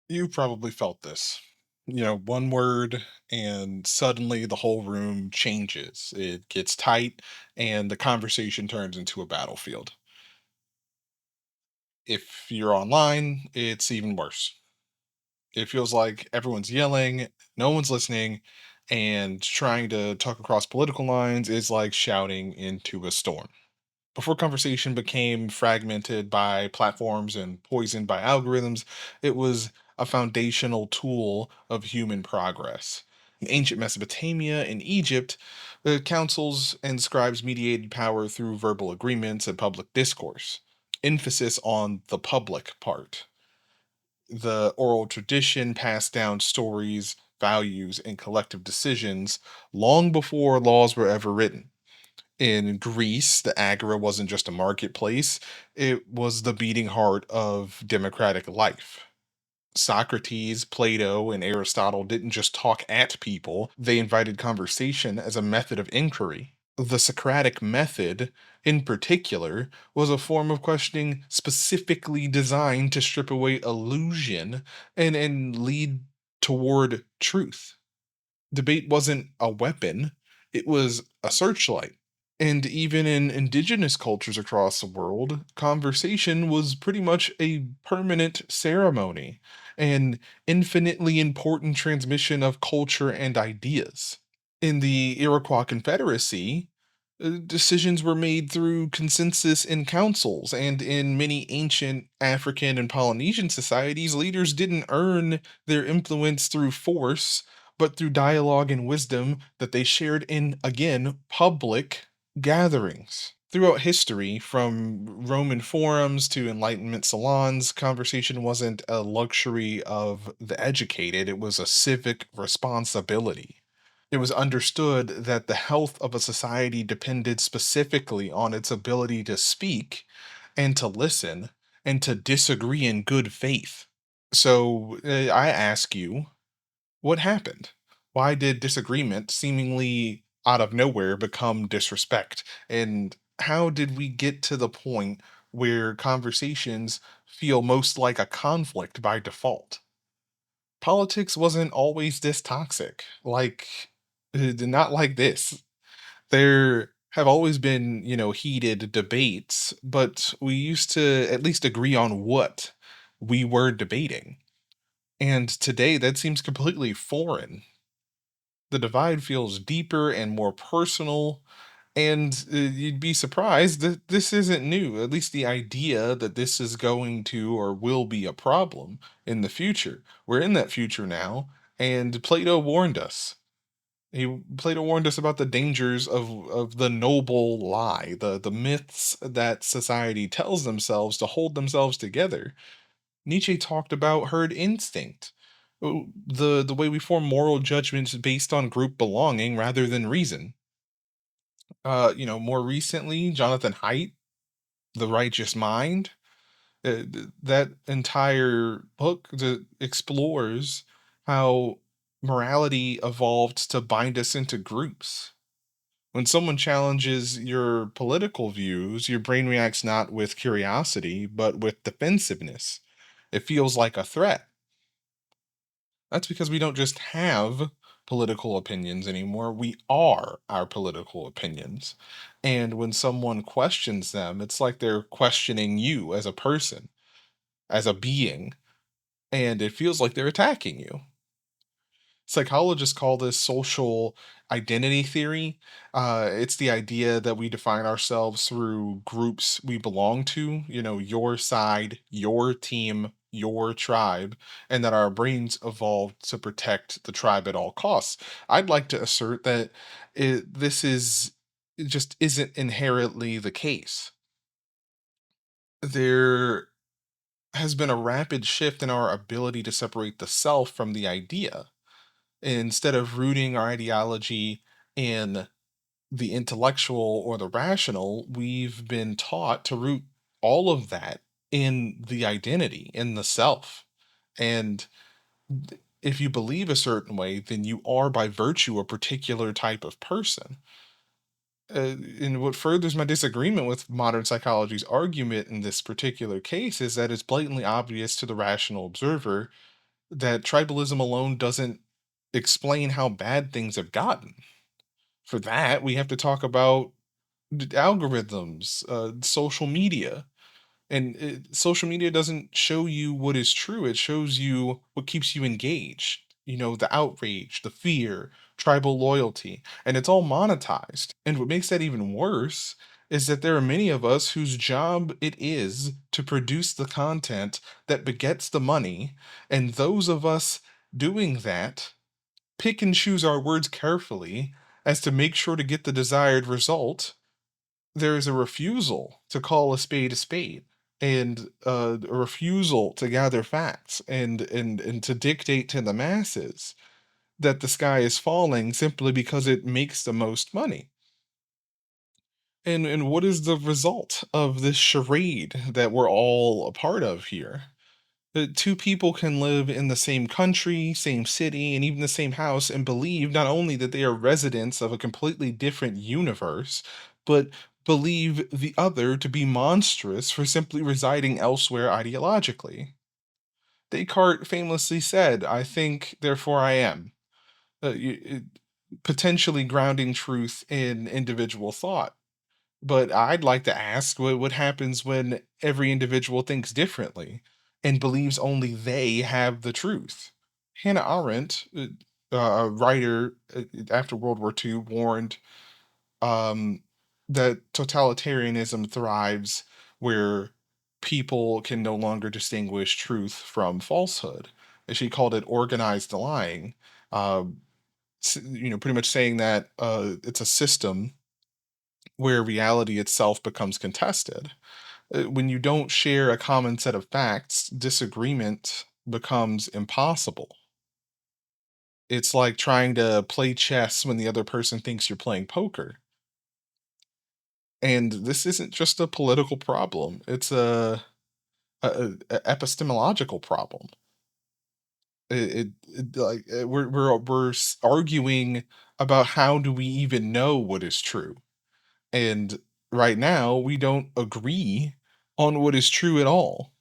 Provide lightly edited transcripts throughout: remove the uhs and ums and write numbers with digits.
You probably felt this. One word, and suddenly the whole room changes. It gets tight, and the conversation turns into a battlefield. If you're online, it's even worse. It feels like everyone's yelling, no one's listening, and trying to talk across political lines is like shouting into a storm. Before conversation became fragmented by platforms and poisoned by algorithms, it was a foundational tool of human progress. In ancient Mesopotamia and Egypt, the councils and scribes mediated power through verbal agreements and public discourse. Emphasis on the public part. The oral tradition passed down stories, values, and collective decisions long before laws were ever written. In Greece, the agora wasn't just a marketplace, it was the beating heart of democratic life. Socrates, Plato, and Aristotle didn't just talk at people, they invited conversation as a method of inquiry. The Socratic method, in particular, was a form of questioning specifically designed to strip away illusion and lead toward truth. Debate wasn't a weapon, it was a searchlight. And even in indigenous cultures across the world, conversation was pretty much a permanent ceremony, an infinitely important transmission of culture and ideas. In the Iroquois Confederacy, decisions were made through consensus in councils, and in many ancient African and Polynesian societies, leaders didn't earn their influence through force, but through dialogue and wisdom that they shared in, again, public gatherings. Throughout history, from Roman forums to Enlightenment salons, conversation wasn't a luxury of the educated, it was a civic responsibility. It was understood that the health of a society depended specifically on its ability to speak and to listen and to disagree in good faith. So I ask you, what happened? Why did disagreement seemingly out of nowhere become disrespect? And how did we get to the point where conversations feel most like a conflict by default? Politics wasn't always this toxic. Not like this. There have always been, heated debates, but we used to at least agree on what we were debating. And today that seems completely foreign. The divide feels deeper and more personal, and you'd be surprised that this isn't new. At least the idea that this is going to or will be a problem in the future. We're in that future now, and Plato warned us. Plato warned us about the dangers of the noble lie, the myths that society tells themselves to hold themselves together. Nietzsche talked about herd instinct, the way we form moral judgments based on group belonging rather than reason. More recently, Jonathan Haidt, The Righteous Mind, that entire book explores how morality evolved to bind us into groups. When someone challenges your political views, your brain reacts not with curiosity, but with defensiveness. It feels like a threat. That's because we don't just have political opinions anymore. We are our political opinions. And when someone questions them, it's like they're questioning you as a person, as a being, and it feels like they're attacking you. Psychologists call this social identity theory. It's the idea that we define ourselves through groups we belong to, your side, your team, your tribe, and that our brains evolved to protect the tribe at all costs. I'd like to assert that this is it just isn't inherently the case. There has been a rapid shift in our ability to separate the self from the idea. Instead of rooting our ideology in the intellectual or the rational, we've been taught to root all of that in the identity, in the self. And if you believe a certain way, then you are by virtue a particular type of person. And what furthers my disagreement with modern psychology's argument in this particular case is that it's blatantly obvious to the rational observer that tribalism alone doesn't explain how bad things have gotten. For that, we have to talk about algorithms, social media. And social media doesn't show you what is true, it shows you what keeps you engaged. The outrage, the fear, tribal loyalty, and it's all monetized. And what makes that even worse is that there are many of us whose job it is to produce the content that begets the money. And those of us doing that pick and choose our words carefully as to make sure to get the desired result. There is a refusal to call a spade, and a refusal to gather facts and to dictate to the masses that the sky is falling simply because it makes the most money. And what is the result of this charade that we're all a part of here? Two people can live in the same country, same city, and even the same house and believe not only that they are residents of a completely different universe, but believe the other to be monstrous for simply residing elsewhere ideologically. Descartes famously said, I think, therefore I am, potentially grounding truth in individual thought. But I'd like to ask what happens when every individual thinks differently and believes only they have the truth. Hannah Arendt, a writer after World War II, warned um, that totalitarianism thrives where people can no longer distinguish truth from falsehood. And she called it organized lying. Uh, pretty much saying that it's a system where reality itself becomes contested. When you don't share a common set of facts, disagreement becomes impossible. It's like trying to play chess when the other person thinks you're playing poker. And this isn't just a political problem, it's a epistemological problem. We're arguing about how do we even know what is true. And right now, we don't agree on what is true at all.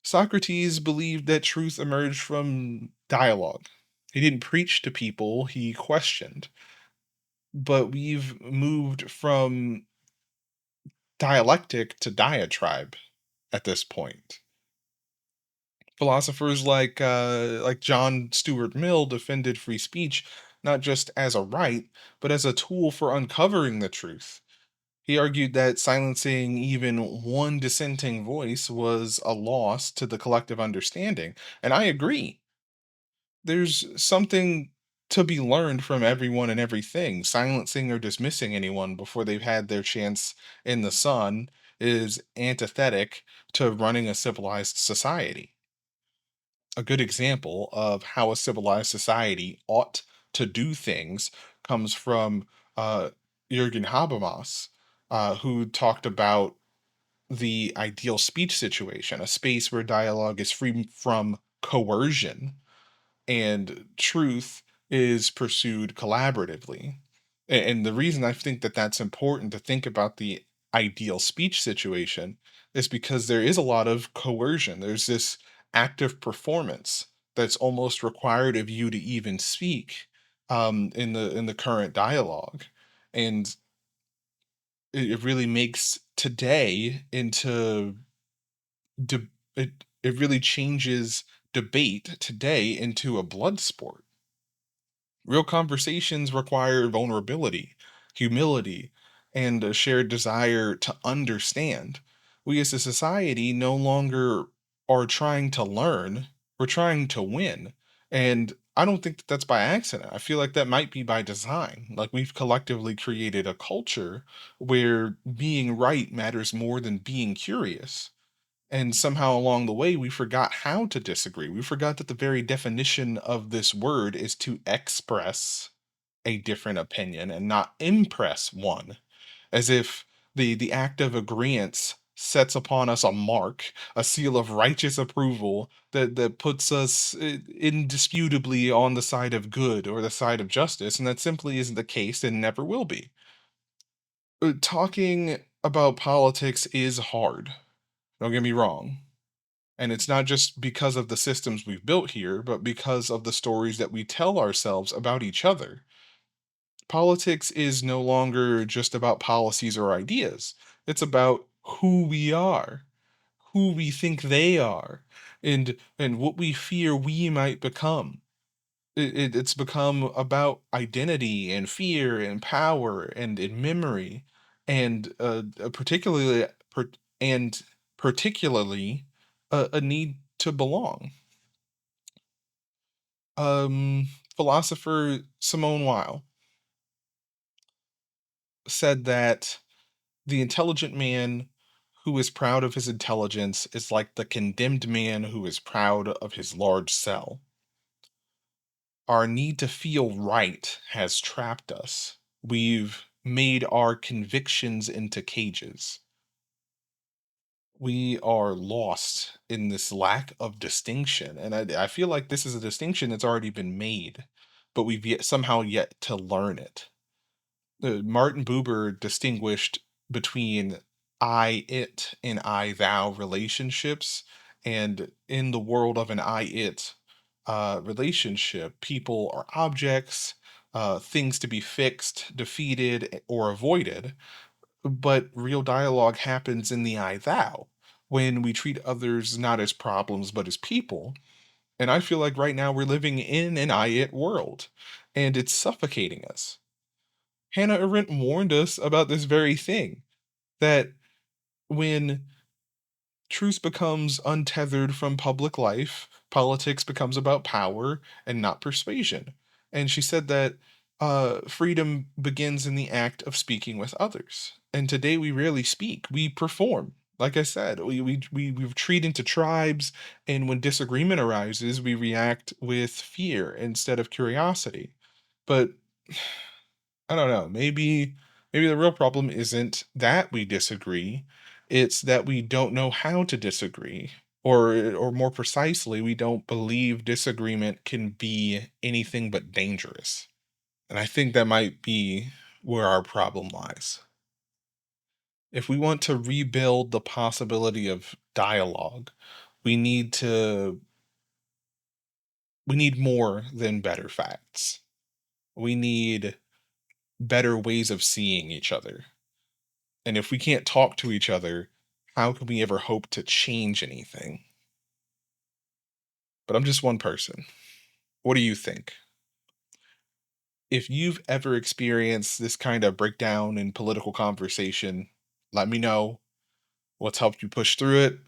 Socrates believed that truth emerged from dialogue. He didn't preach to people, he questioned. But we've moved from dialectic to diatribe at this point. Philosophers like John Stuart Mill defended free speech not just as a right, but as a tool for uncovering the truth. He argued that silencing even one dissenting voice was a loss to the collective understanding. And I agree. There's something to be learned from everyone and everything. Silencing or dismissing anyone before they've had their chance in the sun is antithetic to running a civilized society. A good example of how a civilized society ought to do things comes from uh, Jürgen Habermas, who talked about the ideal speech situation, a space where dialogue is free from coercion and truth is pursued collaboratively. And the reason I think that that's important to think about the ideal speech situation is because there is a lot of coercion. There's this active performance that's almost required of you to even speak in the current dialogue, and it really makes today into it really changes debate today into a blood sport. Real conversations require vulnerability, humility, and a shared desire to understand. We as a society no longer are trying to learn, we're trying to win. And I don't think that that's by accident. I feel like that might be by design. Like we've collectively created a culture where being right matters more than being curious. And somehow along the way, we forgot how to disagree. We forgot that the very definition of this word is to express a different opinion and not impress one, as if the act of agreeance sets upon us a mark, a seal of righteous approval that puts us indisputably on the side of good or the side of justice, and that simply isn't the case and never will be. Talking about politics is hard. Don't get me wrong. And it's not just because of the systems we've built here, but because of the stories that we tell ourselves about each other. Politics is no longer just about policies or ideas. It's about who we are, who we think they are, and what we fear we might become. It's become about identity and fear and power and memory, and particularly and particularly a need to belong. Um, Philosopher Simone Weil said that the intelligent man who is proud of his intelligence is like the condemned man who is proud of his large cell. Our need to feel right has trapped us. We've made our convictions into cages. We are lost in this lack of distinction. And I feel like this is a distinction that's already been made, but we've somehow yet to learn it. Martin Buber distinguished between I it and I thou relationships. And in the world of an I it relationship, people are objects, things to be fixed, defeated, or avoided. But real dialogue happens in the I thou when we treat others not as problems but as people. And I feel like right now we're living in an I it world, and it's suffocating us. Hannah Arendt warned us about this very thing, that when truth becomes untethered from public life, politics becomes about power and not persuasion. And she said that freedom begins in the act of speaking with others. And today we rarely speak, we perform. Like I said, we retreat into tribes, and when disagreement arises, we react with fear instead of curiosity. But I don't know. Maybe the real problem isn't that we disagree. It's that we don't know how to disagree. Or more precisely, we don't believe disagreement can be anything but dangerous. And I think that might be where our problem lies. If we want to rebuild the possibility of dialogue, we need to we need more than better facts. We need better ways of seeing each other. And if we can't talk to each other, how can we ever hope to change anything? But I'm just one person. What do you think? If you've ever experienced this kind of breakdown in political conversation, let me know. What's helped you push through it?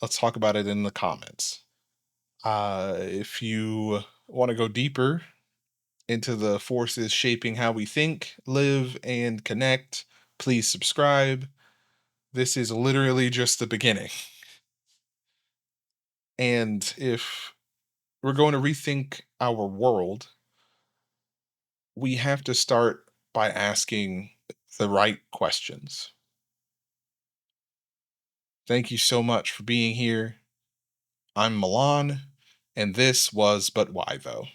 Let's talk about it in the comments. If you want to go deeper into the forces shaping how we think, live, and connect, please subscribe. This is literally just the beginning. And if we're going to rethink our world, we have to start by asking the right questions. Thank you so much for being here. I'm Milan, and this was But Why Though?